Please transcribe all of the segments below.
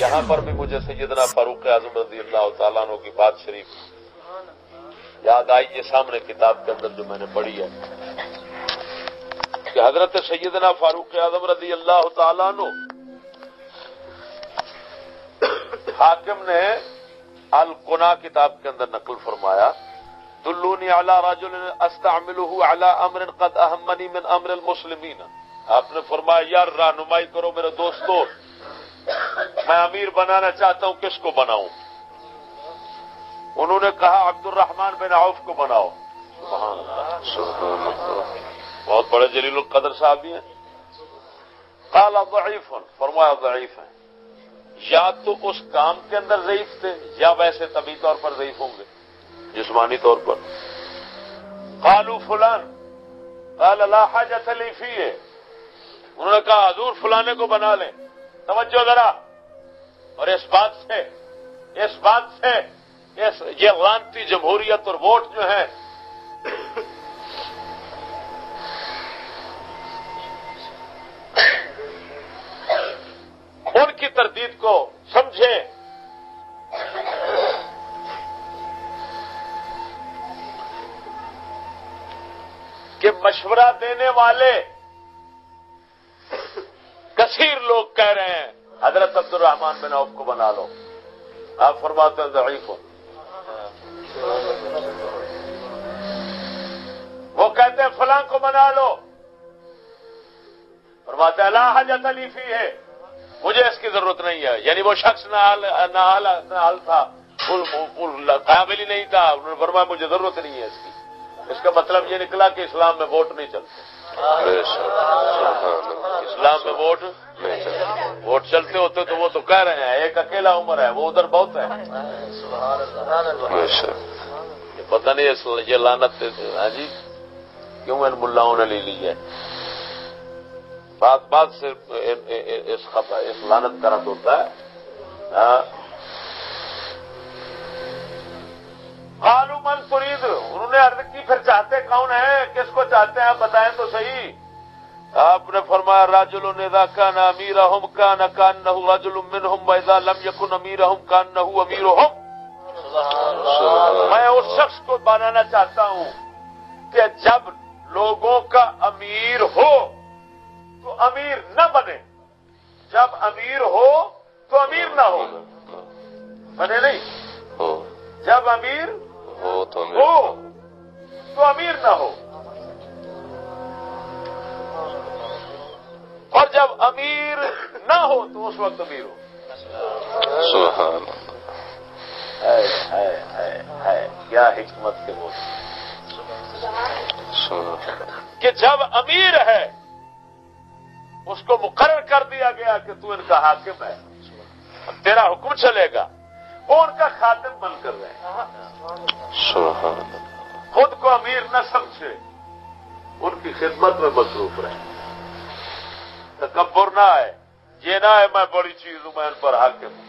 یہاں پر بھی مجھے سیدنا فاروق اعظم رضی اللہ تعالیٰ عنہ کی بات شریف یاد آئی، یہ سامنے کتاب کے اندر جو میں نے پڑھی ہے کہ حضرت سیدنا فاروق اعظم رضی اللہ تعالیٰ عنہ حاکم نے القنا کتاب کے اندر نقل فرمایا، دلونی علی رجل استعملہ علی امر قد اہمنی من امر المسلمین. آپ نے فرمایا یار رہنمائی کرو میرے دوستو، میں امیر بنانا چاہتا ہوں، کس کو بناؤں؟ انہوں نے کہا عبد الرحمن بن عوف کو بناؤ. سبحان اللہ، بہت بڑے جلیل القدر صاحب ہیں. قال ضعیف، فرمایا ضعیف ہیں، یا تو اس کام کے اندر ضعیف تھے یا ویسے طبی طور پر ضعیف ہوں گے، جسمانی طور پر. قالوا فلان قال لا حاجۃ لی فیہ، انہوں نے کہا حضور فلانے کو بنا لیں. توجہ ذرا، اور اس بات سے یہ لعنتی جمہوریت اور ووٹ جو ہے ان کی تردید کو سمجھے. کہ مشورہ دینے والے کثیر لوگ کہہ رہے ہیں حضرت عبد الرحمن بن عوف کو بنا لو، آپ فرماتے ہیں ضعیف ہو. وہ کہتے ہیں فلاں کو بنا لو، فرماتے ہیں لا حاجۃ لی فیہ، مجھے اس کی ضرورت نہیں ہے. یعنی وہ شخص نہ حال تھا، قابل ہی نہیں تھا. انہوں نے فرمایا مجھے ضرورت نہیں ہے اس کی. اس کا مطلب یہ نکلا کہ اسلام میں ووٹ نہیں چلتے. اسلام میں ووٹ چلتے ہوتے تو وہ تو کہہ رہے ہیں ایک اکیلا عمر ہے، وہ ادھر بہت ہے. یہ پتہ نہیں یہ لعنت جی کیوں ان ملاؤں نے لے لی ہے. بات سے اس لعنت کا رد ہوتا ہے. قالوا من تريد، انہوں نے عرض کی پھر چاہتے کون ہیں، کس کو چاہتے ہیں، آپ بتائیں تو صحیح. آپ نے فرمایا رجل اذا كان اميرهم كان كانه رجل منهم واذا لم يكن اميرهم كانه اميرهم. میں اس شخص کو بنانا چاہتا ہوں کہ جب لوگوں کا امیر ہو تو امیر نہ بنے، جب امیر ہو تو امیر نہ ہو، بنے نہیں، جب امیر ہو تو امیر نہ ہو، اور جب امیر نہ ہو تو اس وقت امیر ہو. سبحان ہے کیا حکمت کے وہ کہ جب امیر ہے اس کو مقرر کر دیا گیا کہ تو ان کا حاکم ہے، تیرا حکم چلے گا، وہ ان کا خادم بن کر رہے ہیں. خود کو امیر نہ سمجھے، ان کی خدمت میں مصروف رہے. تکبر نہ ہے، یہ نہ ہے میں بڑی چیز ہوں میں ان پر حاکم ہوں.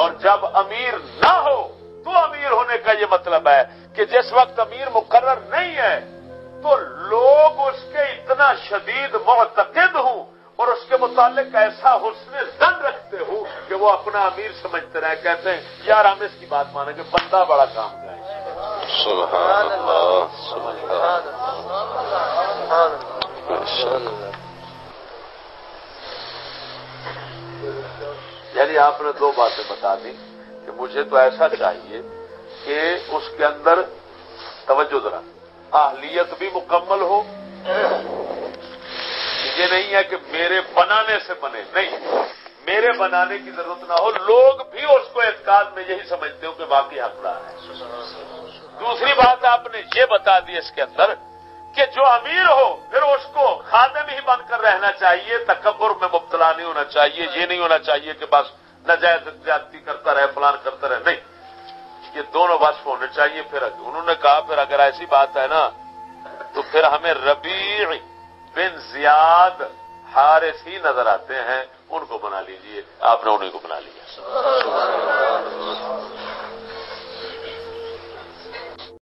اور جب امیر نہ ہو تو امیر ہونے کا یہ مطلب ہے کہ جس وقت امیر مقرر نہیں ہے تو لوگ اس کے اتنا شدید معتقد ہوں اور اس کے متعلق ایسا حسن ظن رکھتے ہوں کہ وہ اپنا امیر سمجھتے رہے، کہتے ہیں یار ہم اس کی بات مانیں گے، بندہ بڑا کام کرے. سبحان اللہ، سبحان اللہ. یعنی آپ نے دو باتیں بتا دی کہ مجھے تو ایسا چاہیے کہ اس کے اندر توجہ ذرا اہلیت بھی مکمل ہو. یہ نہیں ہے کہ میرے بنانے سے بنے، نہیں، میرے بنانے کی ضرورت نہ ہو، لوگ بھی اس کو اعتقاد میں یہی سمجھتے ہو کہ باقی حقدار ہے. دوسری بات آپ نے یہ بتا دی اس کے اندر کہ جو امیر ہو پھر اس کو خادم ہی بن کر رہنا چاہیے، تکبر میں مبتلا نہیں ہونا چاہیے، یہ نہیں ہونا چاہیے کہ بس ناجائز زیادتی کرتا رہے، فلان کرتا رہے، نہیں، یہ دونوں وصف ہونے چاہیے. پھر انہوں نے کہا پھر اگر ایسی بات ہے نا تو پھر ہمیں ربیع بن زیاد حارث ہی نظر آتے ہیں، ان کو بنا لیجئے. آپ نے انہیں کو بنا لیا.